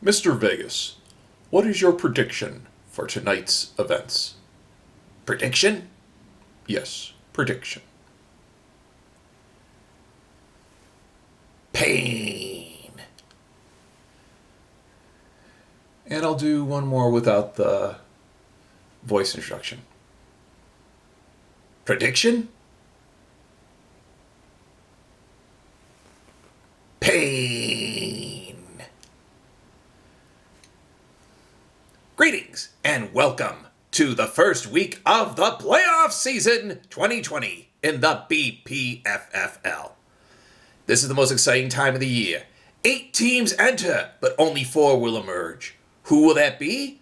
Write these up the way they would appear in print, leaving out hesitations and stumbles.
Mr. Vegas, what is your prediction for tonight's events? Prediction? Yes, prediction. Pain. And I'll do one more without the voice introduction. Prediction? Pain. Greetings and welcome to the first week of the playoff season 2020 in the BPFFL. This is the most exciting time of the year. 8 teams enter, but only 4 will emerge. Who will that be?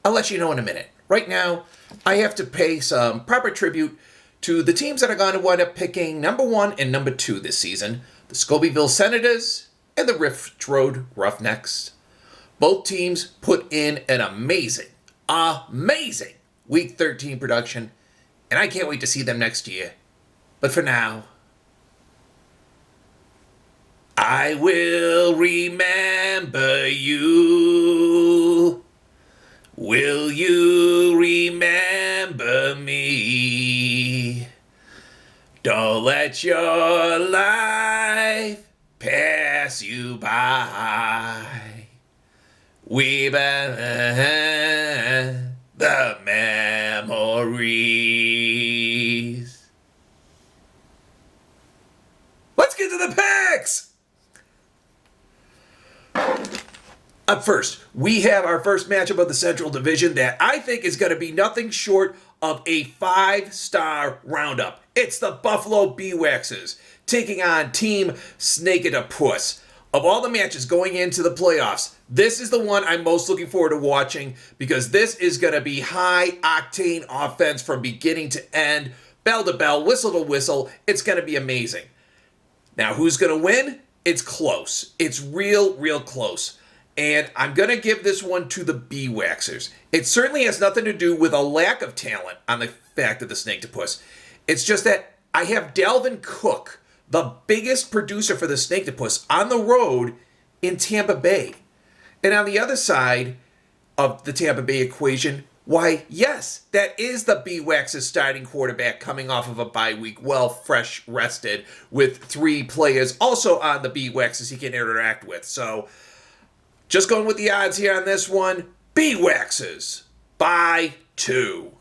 I'll let you know in a minute. Right now, I have to pay some proper tribute to the teams that are going to wind up picking number 1 and number 2 this season, the Scobeyville Senators and the Rift Road Roughnecks. Both teams put in an amazing Week 13 production, and I can't wait to see them next year. But for now, I will remember you. Will you remember me? Don't let your life pass you by. We burn the memories. Let's get to the picks! Up first, we have our first matchup of the Central Division that I think is going to be nothing short of a 5-star roundup. It's the Buffalo Bee-Waxers taking on Team Snake-a-da-Puss. Of all the matches going into the playoffs, this is the one I'm most looking forward to watching because this is going to be high-octane offense from beginning to end, bell to bell, whistle to whistle. It's going to be amazing. Now, who's going to win? It's close. It's real close. And I'm going to give this one to the Bee-Waxers. It certainly has nothing to do with a lack of talent on the fact of the Snake-to-Puss. It's just that I have Dalvin Cook, the biggest producer for the Snake-to-Puss, on the road in Tampa Bay. And on the other side of the Tampa Bay equation, why, yes, that is the Bee-Waxers starting quarterback coming off of a bye week, well, fresh rested, with 3 players also on the Bee-Waxers he can interact with. So, just going with the odds here on this one, Bee-Waxers by 2.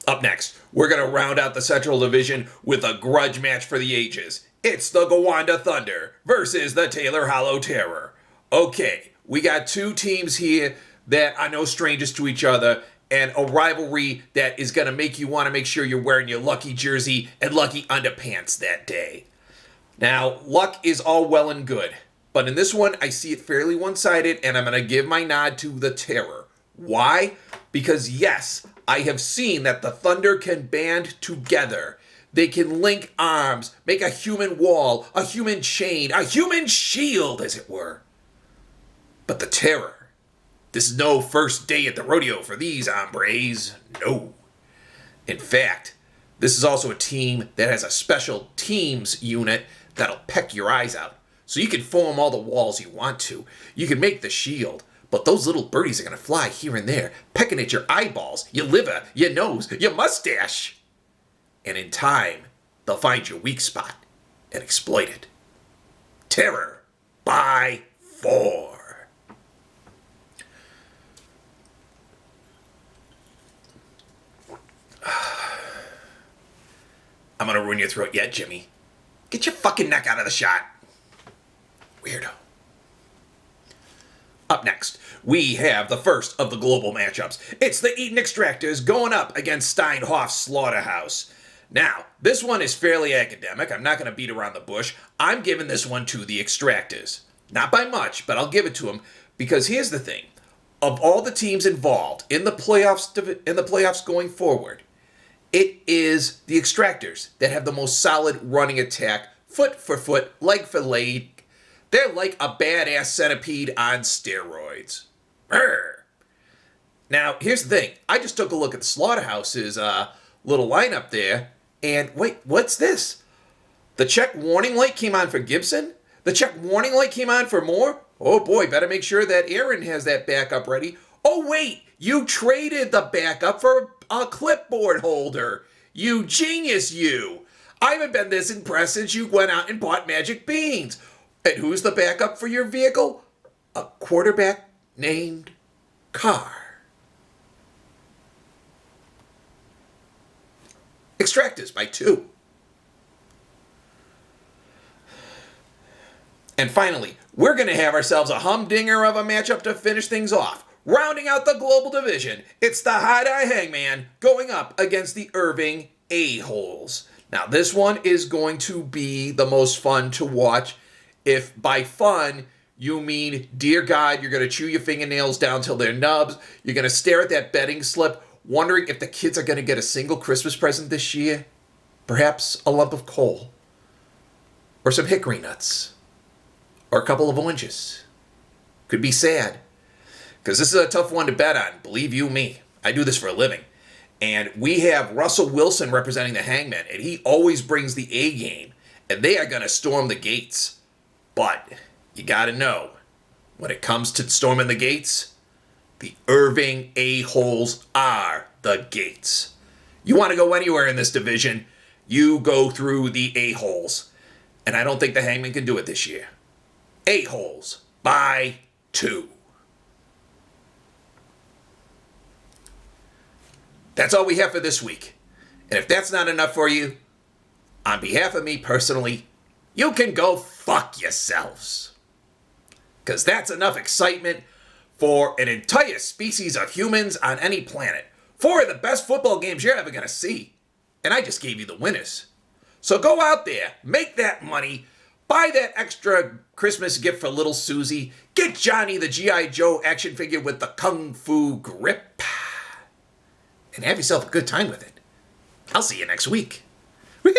Up next, we're going to round out the Central Division with a grudge match for the ages. It's the Gowanda Thunder versus the Taylor Hollow Terror. Okay, we got 2 teams here that are no strangers to each other, and a rivalry that is going to make you want to make sure you're wearing your lucky jersey and lucky underpants that day. Now, luck is all well and good, but in this one, I see it fairly one-sided, and I'm going to give my nod to the Terror. Why? Because yes, I have seen that the Thunder can band together. They can link arms, make a human wall, a human chain, a human shield, as it were. But the Terror, this is no first day at the rodeo for these hombres. No. In fact, this is also a team that has a special teams unit that'll peck your eyes out. So you can form all the walls you want to. You can make the shield. But those little birdies are going to fly here and there, pecking at your eyeballs, your liver, your nose, your mustache. And in time, they'll find your weak spot and exploit it. Terror by 4. I'm going to ruin your throat yet, Jimmy. Get your fucking neck out of the shot. Weirdo. Up next, we have the first of the global matchups. It's the Eaton Extractors going up against Steinhoff's Slaughterhouse. Now, this one is fairly academic. I'm not going to beat around the bush. I'm giving this one to the Extractors. Not by much, but I'll give it to them because here's the thing. Of all the teams involved in the playoffs going forward, it is the Extractors that have the most solid running attack, foot for foot, leg for leg. They're like a badass centipede on steroids. Brr. Now, here's the thing. I just took a look at the Slaughterhouse's little lineup there, And wait, what's this? The check warning light came on for Gibson? The check warning light came on for Moore? Oh boy, better make sure that Aaron has that backup ready. Oh wait, you traded the backup for a clipboard holder. You genius, you. I haven't been this impressed since you went out and bought magic beans. And who's the backup for your vehicle? A quarterback named Carr. Extractors by 2. And finally, we're going to have ourselves a humdinger of a matchup to finish things off. Rounding out the global division, it's the High-Dye Hangman going up against the Irving A-Holes. Now, this one is going to be the most fun to watch. If by fun, you mean, dear God, you're going to chew your fingernails down till they're nubs. You're going to stare at that betting slip, wondering if the kids are going to get a single Christmas present this year. Perhaps a lump of coal. Or some hickory nuts. Or a couple of oranges. Could be sad. Because this is a tough one to bet on, believe you me. I do this for a living. And we have Russell Wilson representing the Hangman, and he always brings the A game. And they are going to storm the gates. But you got to know, when it comes to storming the gates, the Irving A-Holes are the gates. You want to go anywhere in this division, you go through the A-Holes. And I don't think the Hangman can do it this year. A-Holes by 2. That's all we have for this week. And if that's not enough for you, on behalf of me personally, you can go fuck yourselves. Because that's enough excitement for an entire species of humans on any planet. 4 of the best football games you're ever going to see. And I just gave you the winners. So go out there, make that money, buy that extra Christmas gift for little Susie, get Johnny the G.I. Joe action figure with the Kung Fu grip, and have yourself a good time with it. I'll see you next week. Whee!